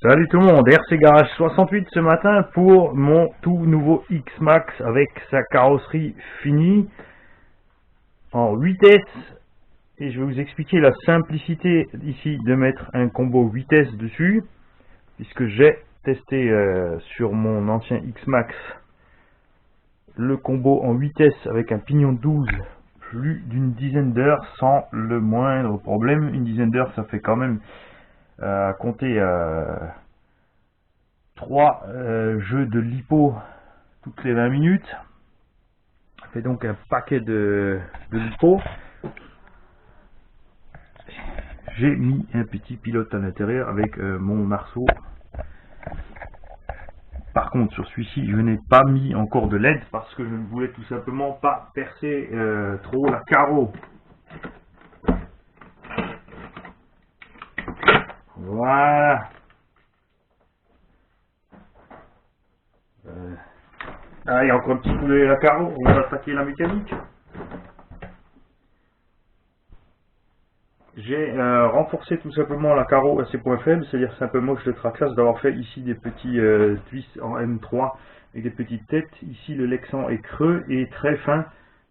Salut tout le monde, RC Garage 68 ce matin pour mon tout nouveau X-Max avec sa carrosserie finie en 8S, et je vais vous expliquer la simplicité ici de mettre un combo 8S dessus, puisque j'ai testé sur mon ancien X-Max le combo en 8S avec un pignon 12 plus d'une dizaine d'heures sans le moindre problème. Une dizaine d'heures, ça fait quand même compter 3 jeux de lipo toutes les 20 minutes. Ça fait donc un paquet de lipo. J'ai mis un petit pilote à l'intérieur avec mon arceau. Par contre, sur celui-ci, je n'ai pas mis encore de LED parce que je ne voulais tout simplement pas percer trop la carreau. Voilà. Ah, il y a encore un petit coup de la carreau, on va attaquer la mécanique. J'ai renforcé tout simplement la carreau à ses points faibles, c'est-à-dire c'est un peu moche le traxas d'avoir fait ici des petits twists en M3 avec des petites têtes. Ici le Lexan est creux et très fin,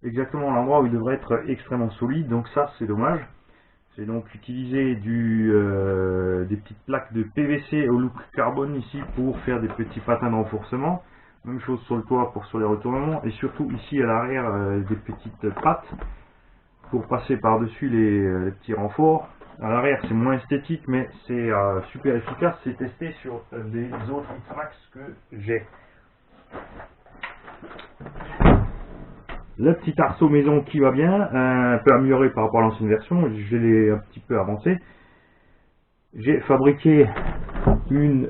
exactement à l'endroit où il devrait être extrêmement solide, donc ça c'est dommage. J'ai donc utilisé des petites plaques de PVC au look carbone ici pour faire des petits patins de renforcement. Même chose sur le toit sur les retournements, et surtout ici à l'arrière des petites pattes pour passer par-dessus les petits renforts. À l'arrière c'est moins esthétique mais c'est super efficace, c'est testé sur des autres X-Max que j'ai. Le petit arceau maison qui va bien, un peu amélioré par rapport à l'ancienne version, je l'ai un petit peu avancé. J'ai fabriqué une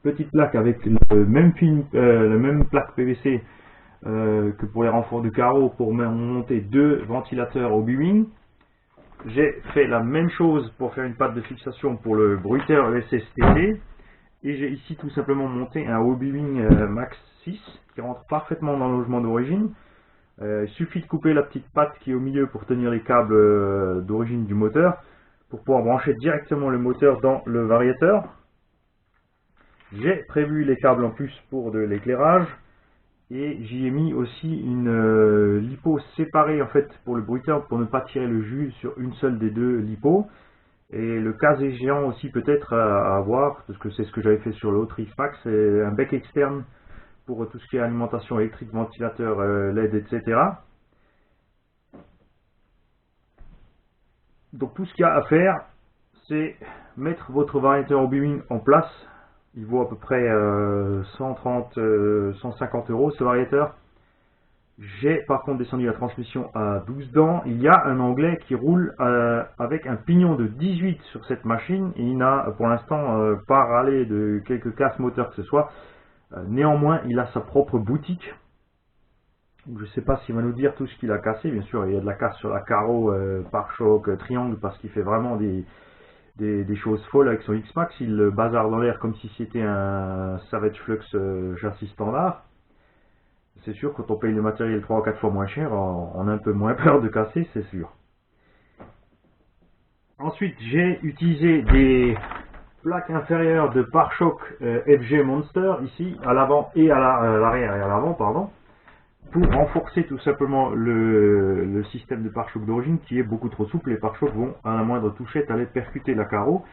petite plaque avec le même film, le même plaque PVC que pour les renforts du carreau pour monter 2 ventilateurs au B-Wing. J'ai fait la même chose pour faire une patte de fixation pour le bruiteur SSTT, et j'ai ici tout simplement monté un Hobby-Wing Max 6 qui rentre parfaitement dans le logement d'origine. Il suffit de couper la petite patte qui est au milieu pour tenir les câbles d'origine du moteur pour pouvoir brancher directement le moteur dans le variateur. J'ai prévu les câbles en plus pour de l'éclairage, et j'y ai mis aussi une lipo séparée en fait pour le bruiteur pour ne pas tirer le jus sur une seule des deux lipos. Et le cas échéant aussi peut-être à avoir, parce que c'est ce que j'avais fait sur l'autre X-Max, c'est un bec externe pour tout ce qui est alimentation électrique, ventilateur, LED, etc. Donc tout ce qu'il y a à faire, c'est mettre votre variateur Hobby-Wing en place. Il vaut à peu près 130, 150 euros ce variateur. J'ai par contre descendu la transmission à 12 dents. Il y a un anglais qui roule avec un pignon de 18 sur cette machine, et il n'a pour l'instant pas râlé de quelques casses moteurs que ce soit. Néanmoins, il a sa propre boutique. Je ne sais pas s'il va nous dire tout ce qu'il a cassé. Bien sûr, il y a de la casse sur la carreau, pare-choc, triangle, parce qu'il fait vraiment des choses folles avec son X-Max. Il le bazarde dans l'air comme si c'était un Savage Flux châssis standard. C'est sûr, quand on paye le matériel 3 ou 4 fois moins cher, on a un peu moins peur de casser, c'est sûr. Ensuite, j'ai utilisé des plaques inférieures de pare-choc FG Monster, ici, à l'avant et à l'arrière et à l'avant, pardon, pour renforcer tout simplement le système de pare-choc d'origine qui est beaucoup trop souple. Les pare-chocs vont, à la moindre touchette, aller percuter la carreau.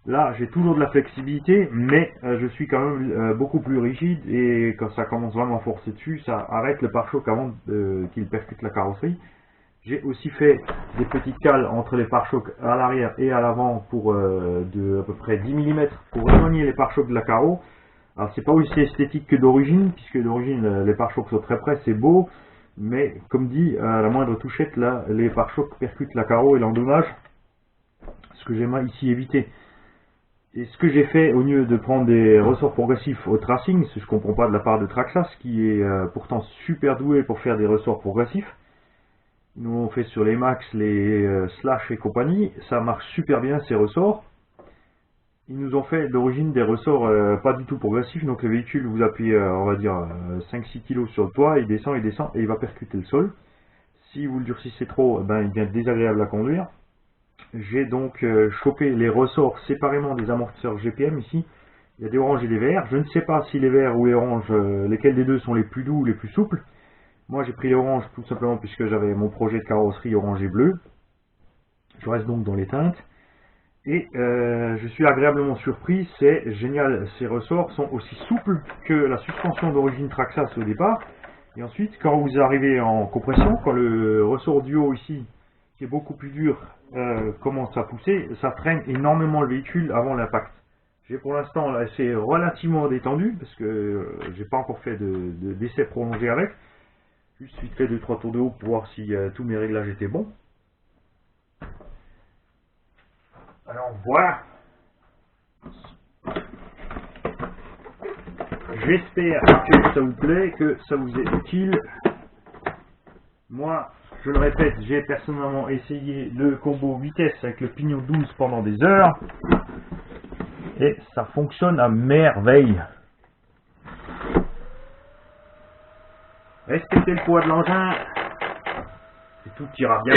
Là, j'ai toujours de la flexibilité, mais je suis quand même beaucoup plus rigide, et quand ça commence vraiment à forcer dessus, ça arrête le pare-choc avant qu'il percute la carrosserie. J'ai aussi fait des petites cales entre les pare-chocs à l'arrière et à l'avant pour de à peu près 10 mm pour éloigner les pare-chocs de la carreau. Alors c'est pas aussi esthétique que d'origine, puisque d'origine les pare-chocs sont très près, c'est beau, mais comme dit, à la moindre touchette, là, les pare-chocs percutent la carreau et l'endommagent, ce que j'aimerais ici éviter. Et ce que j'ai fait, au lieu de prendre des ressorts progressifs au tracing, ce que je comprends pas de la part de Traxxas, qui est pourtant super doué pour faire des ressorts progressifs. Nous on fait sur les Max, les Slash et compagnie, ça marche super bien ces ressorts. Ils nous ont fait d'origine des ressorts pas du tout progressifs, donc le véhicule, vous appuyez on va dire 5-6 kg sur le toit, il descend et il va percuter le sol. Si vous le durcissez trop, ben, il devient désagréable à conduire. J'ai donc chopé les ressorts séparément des amortisseurs GPM ici, Il y a des oranges et des verts. Je ne sais pas si les verts ou les oranges, lesquels des deux sont les plus doux ou les plus souples. Moi j'ai pris les oranges tout simplement puisque j'avais mon projet de carrosserie orange et bleu. Je reste donc dans les teintes. Et je suis agréablement surpris, c'est génial, ces ressorts sont aussi souples que la suspension d'origine Traxxas au départ. Et ensuite, quand vous arrivez en compression, quand le ressort du haut ici, qui est beaucoup plus dur, commence à pousser, ça freine énormément le véhicule avant l'impact. J'ai pour l'instant là, c'est relativement détendu, parce que j'ai pas encore fait d'essai prolongé avec. Juste vite fait 2-3 tours de haut pour voir si tous mes réglages étaient bons. Alors voilà. J'espère que ça vous plaît, que ça vous est utile. Moi, je le répète, j'ai personnellement essayé le combo vitesse avec le pignon 12 pendant des heures. Et ça fonctionne à merveille. Respectez le poids de l'engin. Et tout ira bien.